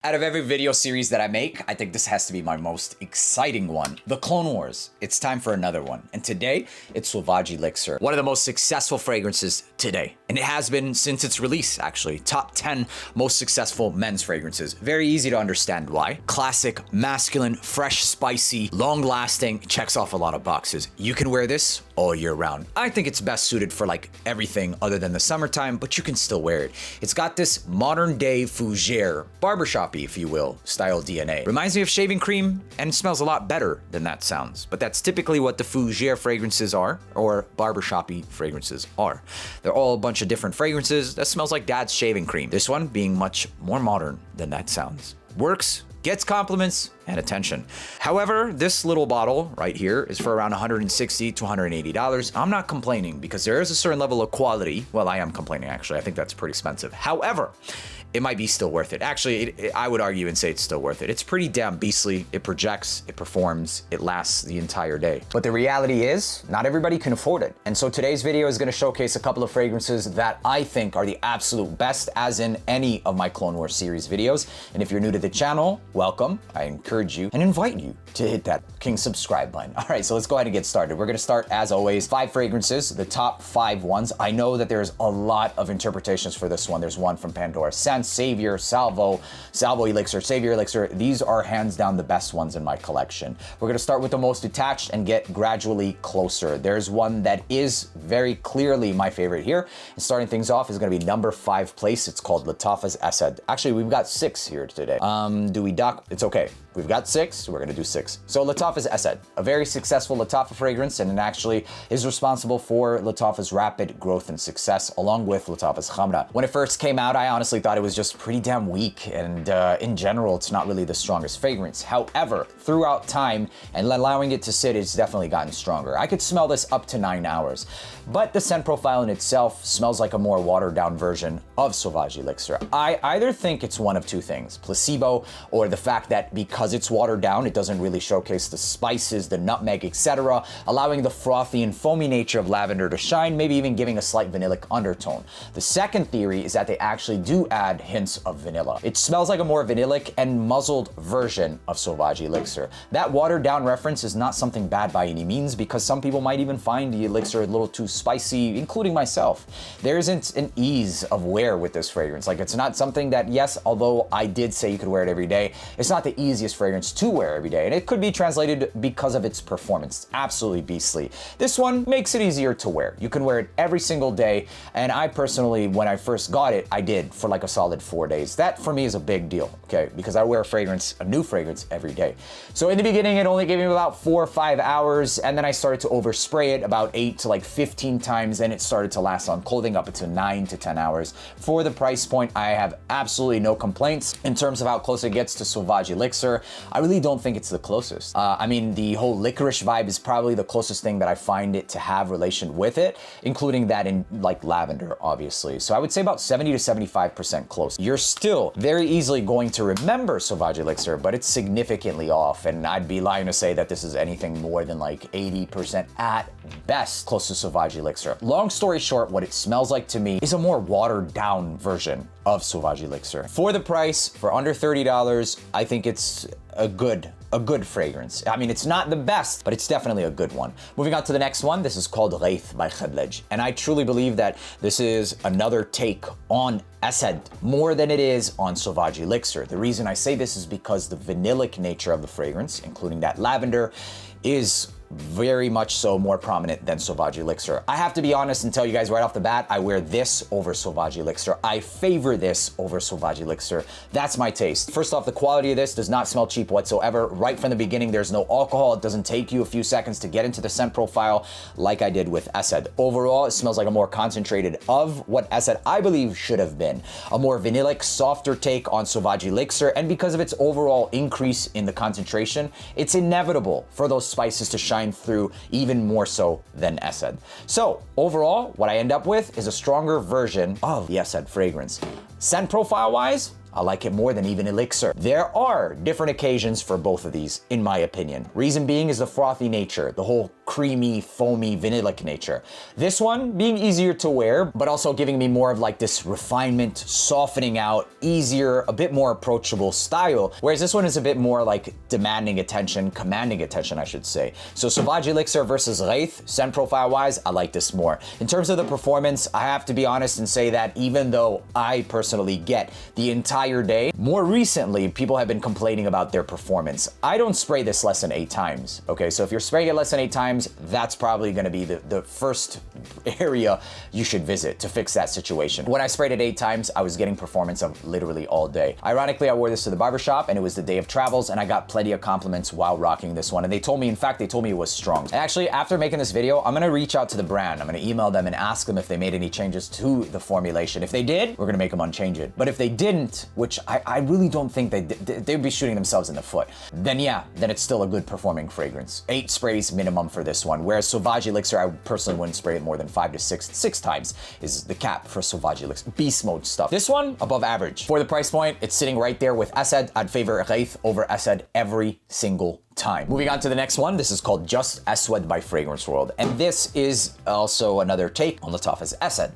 Out of every video series that I make, I think this has to be my most exciting one. The Clone Wars. It's time for another one. And today, it's Sauvage Elixir. One of the most successful fragrances today. And it has been since its release, actually. Top 10 most successful men's fragrances. Very easy to understand why. Classic, masculine, fresh, spicy, long-lasting, checks off a lot of boxes. You can wear this all year round. I think it's best suited for like everything other than the summertime, but you can still wear it. It's got this modern-day fougere, barbershop, if you will, style DNA. Reminds me of shaving cream and smells a lot better than that sounds. But that's typically what the fougere fragrances are, or barbershop-y fragrances are. They're all a bunch of different fragrances that smells like dad's shaving cream. This one being much more modern than that sounds. Works, gets compliments, and attention. However, this little bottle right here is for around $160 to $180. I'm not complaining because there is a certain level of quality. Well, I am complaining actually. I think that's pretty expensive. However, it might be still worth it. Actually, I would argue and say it's still worth it. It's pretty damn beastly. It projects, it performs, it lasts the entire day. But the reality is, not everybody can afford it. And so today's video is gonna showcase a couple of fragrances that I think are the absolute best, as in any of my Clone Wars series videos. And if you're new to the channel, welcome. I encourage you and invite you to hit that king subscribe button. All right, so let's go ahead and get started. We're gonna start, as always, 5 fragrances, the top 5 ones. I know that there's a lot of interpretations for this one. There's one from Pandora Sense, Savior, Salvo Elixir, Savior Elixir. These are hands down the best ones in my collection. We're gonna start with the most detached and get gradually closer. There's one that is very clearly my favorite here. And starting things off is gonna be number 5 place. It's called Lattafa Asad. Actually, we've got 6 here today. Do we dock? It's okay. We've got 6, we're gonna do 6. So Lattafa Asad, a very successful Lattafa fragrance, and it actually is responsible for Lattafa's rapid growth and success, along with Lattafa's Khamra. When it first came out, I honestly thought it was just pretty damn weak, and in general, it's not really the strongest fragrance. However, throughout time and allowing it to sit, it's definitely gotten stronger. I could smell this up to 9 hours, but the scent profile in itself smells like a more watered down version of Sauvage Elixir. I either think it's one of 2 things, placebo, or the fact that because it's watered down, it doesn't really showcase the spices, the nutmeg, etc., allowing the frothy and foamy nature of lavender to shine, maybe even giving a slight vanillic undertone. The second theory is that they actually do add hints of vanilla. It smells like a more vanillic and muzzled version of Sauvage Elixir. That watered down reference is not something bad by any means, because some people might even find the elixir a little too spicy, including myself. There isn't an ease of wear with this fragrance. Like, it's not something that, yes, although I did say you could wear it every day, it's not the easiest fragrance to wear every day, and it could be translated because of its performance. Absolutely beastly. This one makes it easier to wear. You can wear it every single day, and I personally, when I first got it, I did for like a solid 4 days. That for me is a big deal, okay? Because I wear a new fragrance every day. So in the beginning, it only gave me about 4 or 5 hours, and then I started to overspray it about 8 to like 15 times, and it started to last on clothing up to 9 to 10 hours. For the price point, I have absolutely no complaints. In terms of how close it gets to Sauvage Elixir, I really don't think it's the closest. I mean, the whole licorice vibe is probably the closest thing that I find it to have relation with it, including that in like lavender, obviously. So I would say about 70 to 75% close. You're still very easily going to remember Sauvage Elixir, but it's significantly off, and I'd be lying to say that this is anything more than like 80% at best close to Sauvage Elixir. Long story short, what it smells like to me is a more watered down version of Sauvage Elixir. For the price, for under $30, I think it's a good fragrance. I mean, it's not the best, but it's definitely a good one. Moving on to the next one, this is called Gaith by Khadlaj. And I truly believe that this is another take on Asad more than it is on Sauvage Elixir. The reason I say this is because the vanillic nature of the fragrance, including that lavender, is very much so more prominent than Sauvage Elixir. I have to be honest and tell you guys right off the bat, I wear this over Sauvage Elixir. I favor this over Sauvage Elixir. That's my taste. First off, the quality of this does not smell cheap whatsoever. Right from the beginning, there's no alcohol. It doesn't take you a few seconds to get into the scent profile like I did with Asad. Overall, it smells like a more concentrated of what Asad, I believe, should have been. A more vanillic, softer take on Sauvage Elixir, and because of its overall increase in the concentration, it's inevitable for those spices to shine through even more so than Asad. So overall, what I end up with is a stronger version of the Asad fragrance. Scent profile wise, I like it more than even Elixir. There are different occasions for both of these, in my opinion. Reason being is the frothy nature, the whole creamy, foamy, vanillic nature. This one being easier to wear, but also giving me more of like this refinement, softening out, easier, a bit more approachable style, whereas this one is a bit more like demanding attention, commanding attention, I should say. So Sauvage Elixir versus Gaith, scent profile-wise, I like this more. In terms of the performance, I have to be honest and say that even though I personally get the entire day, more recently, people have been complaining about their performance. I don't spray this less than 8 times, okay? So if you're spraying it less than 8 times, that's probably gonna be the first area you should visit to fix that situation. When I sprayed it 8 times, I was getting performance of literally all day. Ironically, I wore this to the barbershop and it was the day of travels and I got plenty of compliments while rocking this one. And they told me, in fact, they told me it was strong. And actually, after making this video, I'm gonna reach out to the brand. I'm gonna email them and ask them if they made any changes to the formulation. If they did, we're gonna make them unchange it. But if they didn't, which I really don't think they'd be shooting themselves in the foot, then yeah, then it's still a good performing fragrance. 8 sprays minimum for this one. Whereas Sauvage Elixir, I personally wouldn't spray it more than 5 to 6 times is the cap for Sauvage Elixir. Beast mode stuff. This one, above average. For the price point, it's sitting right there with Asad. I'd favor Gaith over Asad every single time. Moving on to the next one, this is called Just Aswad by Fragrance World. And this is also another take on Lattafa Asad.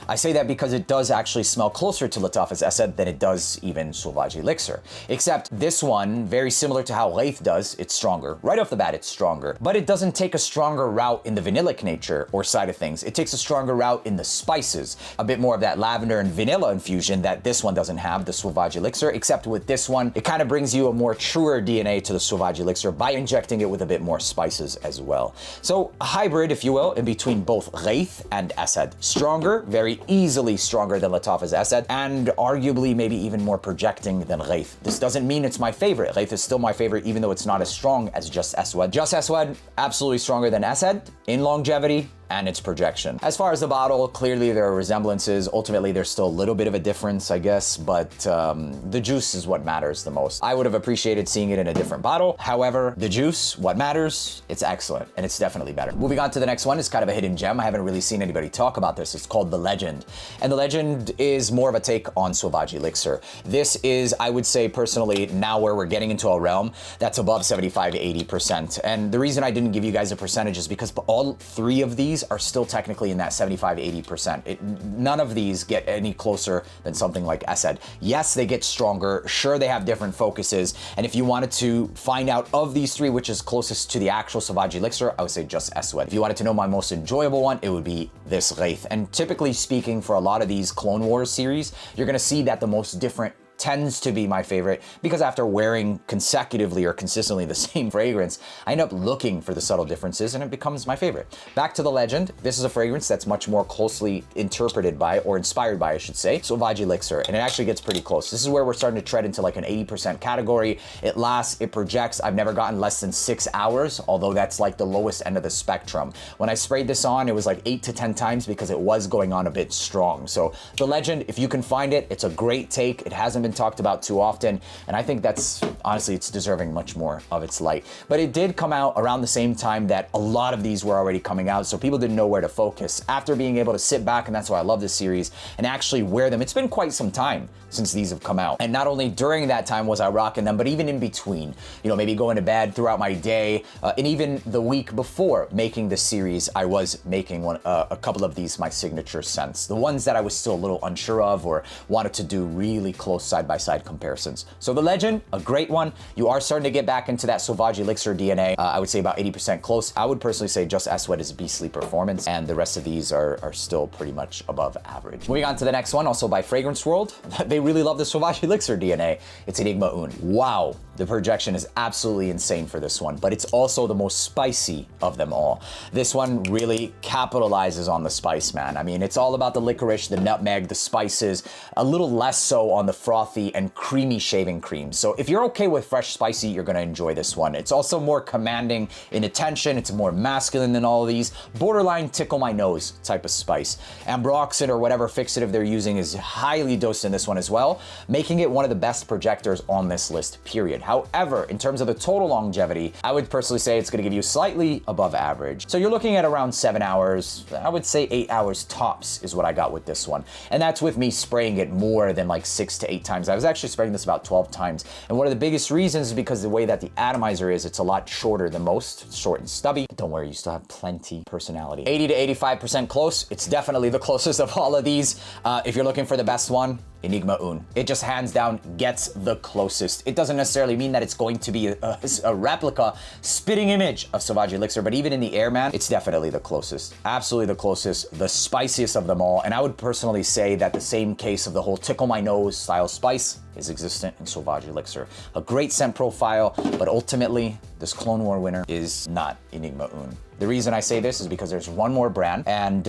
I say that because it does actually smell closer to Lattafa Asad than it does even Sauvage Elixir. Except this one, very similar to how Gaith does, it's stronger. Right off the bat, it's stronger. But it doesn't take a stronger route in the vanillic nature or side of things. It takes a stronger route in the spices. A bit more of that lavender and vanilla infusion that this one doesn't have, the Sauvage Elixir, except with this one, it kind of brings you a more truer DNA to the Sauvage Elixir by injecting it with a bit more spices as well. So a hybrid, if you will, in between both Gaith and Asad. Stronger, very easily stronger than Lattafa Asad, and arguably maybe even more projecting than Gaith. This doesn't mean it's my favorite. Gaith is still my favorite, even though it's not as strong as Just Aswad. Just Aswad, absolutely stronger than Asad in longevity and its projection. As far as the bottle, clearly there are resemblances. Ultimately, there's still a little bit of a difference, I guess, but the juice is what matters the most. I would have appreciated seeing it in a different bottle. However, the juice, what matters, it's excellent, and it's definitely better. Moving on to the next one, it's kind of a hidden gem. I haven't really seen anybody talk about this. It's called The Legend. And The Legend is more of a take on Sauvage Elixir. This is, I would say personally, now where we're getting into a realm that's above 75 to 80%. And the reason I didn't give you guys a percentage is because all 3 of these are still technically in that 75-80%. None of these get any closer than something like Asad. Yes, they get stronger. Sure, they have different focuses. And if you wanted to find out of these 3 which is closest to the actual Sauvage Elixir, I would say Just Aswad. If you wanted to know my most enjoyable one, it would be this Gaith. And typically speaking, for a lot of these Clone Wars series, you're gonna see that the most different tends to be my favorite because after wearing consecutively or consistently the same fragrance, I end up looking for the subtle differences and it becomes my favorite. Back to The Legend, this is a fragrance that's much more closely interpreted by, or inspired by, I should say, Sauvage Elixir, and it actually gets pretty close. This is where we're starting to tread into like an 80% category. It lasts, it projects. I've never gotten less than 6 hours, although that's like the lowest end of the spectrum. When I sprayed this on, it was like 8 to 10 times because it was going on a bit strong. So The Legend, if you can find it, it's a great take. It hasn't been talked about too often, and I think that's honestly, it's deserving much more of its light. But it did come out around the same time that a lot of these were already coming out, so people didn't know where to focus. After being able to sit back, and that's why I love this series, and actually wear them, it's been quite some time since these have come out. And not only during that time was I rocking them, but even in between, you know, maybe going to bed throughout my day, and even the week before making this series, I was making a couple of these my signature scents, the ones that I was still a little unsure of or wanted to do really close side-by-side comparisons. So The Legend, a great one. You are starting to get back into that Sauvage Elixir DNA. I would say about 80% close. I would personally say Just Aswad is beastly performance, and the rest of these are still pretty much above average. Moving on to the next one, also by Fragrance World. They really love the Sauvage Elixir DNA. It's Enigma Un. Wow, the projection is absolutely insane for this one, but it's also the most spicy of them all. This one really capitalizes on the spice, man. I mean, it's all about the licorice, the nutmeg, the spices, a little less so on the frothy and creamy shaving cream. So if you're okay with fresh spicy, you're gonna enjoy this one. It's also more commanding in attention. It's more masculine than all of these. Borderline tickle my nose type of spice. Ambroxan or whatever fixative they're using is highly dosed in this one as well, making it one of the best projectors on this list, period. However, in terms of the total longevity, I would personally say it's gonna give you slightly above average. So you're looking at around 7 hours. I would say 8 hours tops is what I got with this one. And that's with me spraying it more than like 6 to 8 times times. I was actually spraying this about 12 times. And one of the biggest reasons is because the way that the atomizer is, it's a lot shorter than most. It's short and stubby. But don't worry, you still have plenty personality. 80 to 85% close. It's definitely the closest of all of these. If you're looking for the best one, Enigma Un. It just hands down gets the closest. It doesn't necessarily mean that it's going to be a replica spitting image of Sauvage Elixir, but even in the air, man, it's definitely the closest. Absolutely the closest, the spiciest of them all. And I would personally say that the same case of the whole tickle my nose style spice is existent in Sauvage Elixir. A great scent profile, but ultimately, this Clone War winner is not Enigma Un. The reason I say this is because there's one more brand, and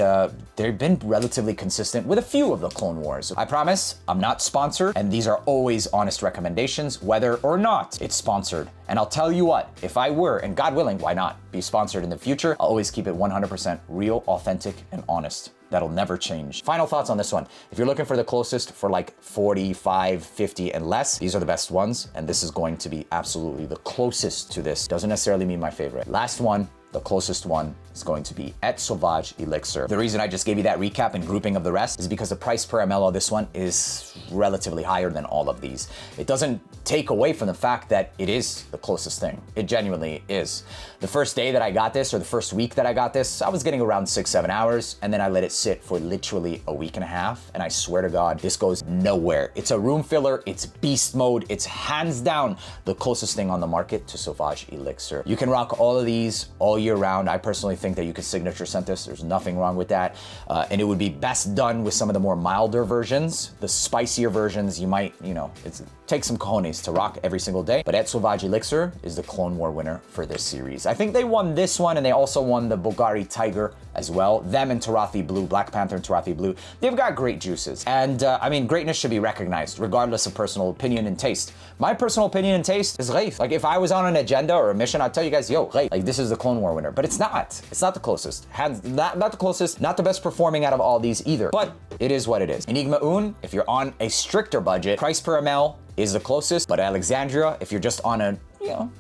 they've been relatively consistent with a few of the Clone Wars. I promise I'm not sponsored, and these are always honest recommendations, whether or not it's sponsored. And I'll tell you what, if I were, and God willing, why not, be sponsored in the future, I'll always keep it 100% real, authentic, and honest. That'll never change. Final thoughts on this one. If you're looking for the closest for like 45, 50 and less, these are the best ones. And this is going to be absolutely the closest to this. Doesn't necessarily mean my favorite. Last one, the closest one is going to be at Sauvage Elixir. The reason I just gave you that recap and grouping of the rest is because the price per ml of this one is relatively higher than all of these. It doesn't take away from the fact that it is the closest thing. It genuinely is. The first day that I got this, or the first week that I got this, I was getting around 6-7 hours, and then I let it sit for literally a week and a half, and I swear to God, this goes nowhere. It's a room filler, it's beast mode, it's hands down the closest thing on the market to Sauvage Elixir. You can rock all of these all year round. I personally think that you could signature scent this. There's nothing wrong with that. And it would be best done with some of the more milder versions. The spicier versions, you might, it takes some cojones to rock every single day. But at Sauvage Elixir is the Clone War winner for this series. I think they won this one, and they also won the Bulgari Tiger as well. Them and Tarathi Blue, Black Panther and Tarathi Blue, they've got great juices. And I mean, greatness should be recognized regardless of personal opinion and taste. My personal opinion and taste is Gaith. Like if I was on an agenda or a mission, I'd tell you guys, yo, Gaith, like this is the Clone War winner, but it's not. It's not the closest. Not the closest, not the best performing out of all these either, but it is what it is. Enigma Un, if you're on a stricter budget, price per ml is the closest, but Alexandria, if you're just on a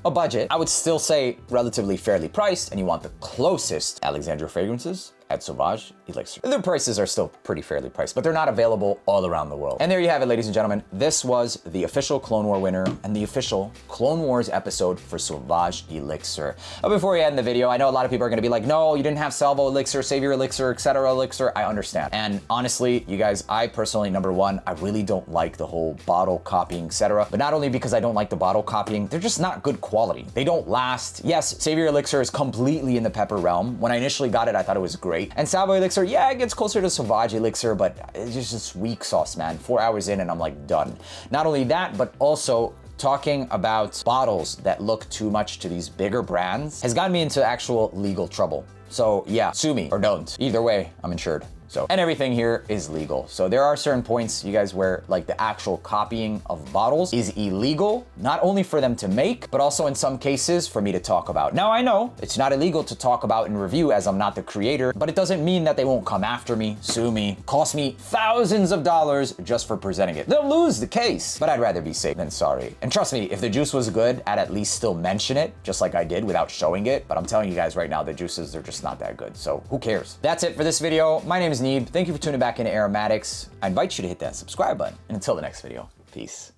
budget, I would still say relatively fairly priced, and you want the closest Alexandria fragrances at Sauvage Elixir. Their prices are still pretty fairly priced, but they're not available all around the world. And there you have it, ladies and gentlemen. This was the official Clone War winner and the official Clone Wars episode for Sauvage Elixir. But before we end the video, I know a lot of people are gonna be like, no, you didn't have Salvo Elixir, Savior Elixir, etc. Elixir. I understand. And honestly, you guys, I personally, number one, I really don't like the whole bottle copying, etc. But not only because I don't like the bottle copying, they're just not good quality. They don't last. Yes, Savior Elixir is completely in the pepper realm. When I initially got it, I thought it was great. And Salvo Elixir, yeah, it gets closer to Sauvage Elixir, but it's just weak sauce, man. 4 hours in and I'm like done. Not only that, but also talking about bottles that look too much to these bigger brands has gotten me into actual legal trouble. So yeah, sue me or don't. Either way, I'm insured. And everything here is legal. So there are certain points, you guys, where like the actual copying of bottles is illegal, not only for them to make, but also in some cases for me to talk about. Now I know it's not illegal to talk about and review as I'm not the creator, but it doesn't mean that they won't come after me, sue me, cost me thousands of dollars just for presenting it. They'll lose the case, but I'd rather be safe than sorry. And trust me, if the juice was good, I'd at least still mention it, just like I did without showing it. But I'm telling you guys right now, the juices, they're just not that good. So who cares? That's it for this video. My name is Neeb. Thank you for tuning back into AROMATIX. I invite you to hit that subscribe button. And until the next video, peace.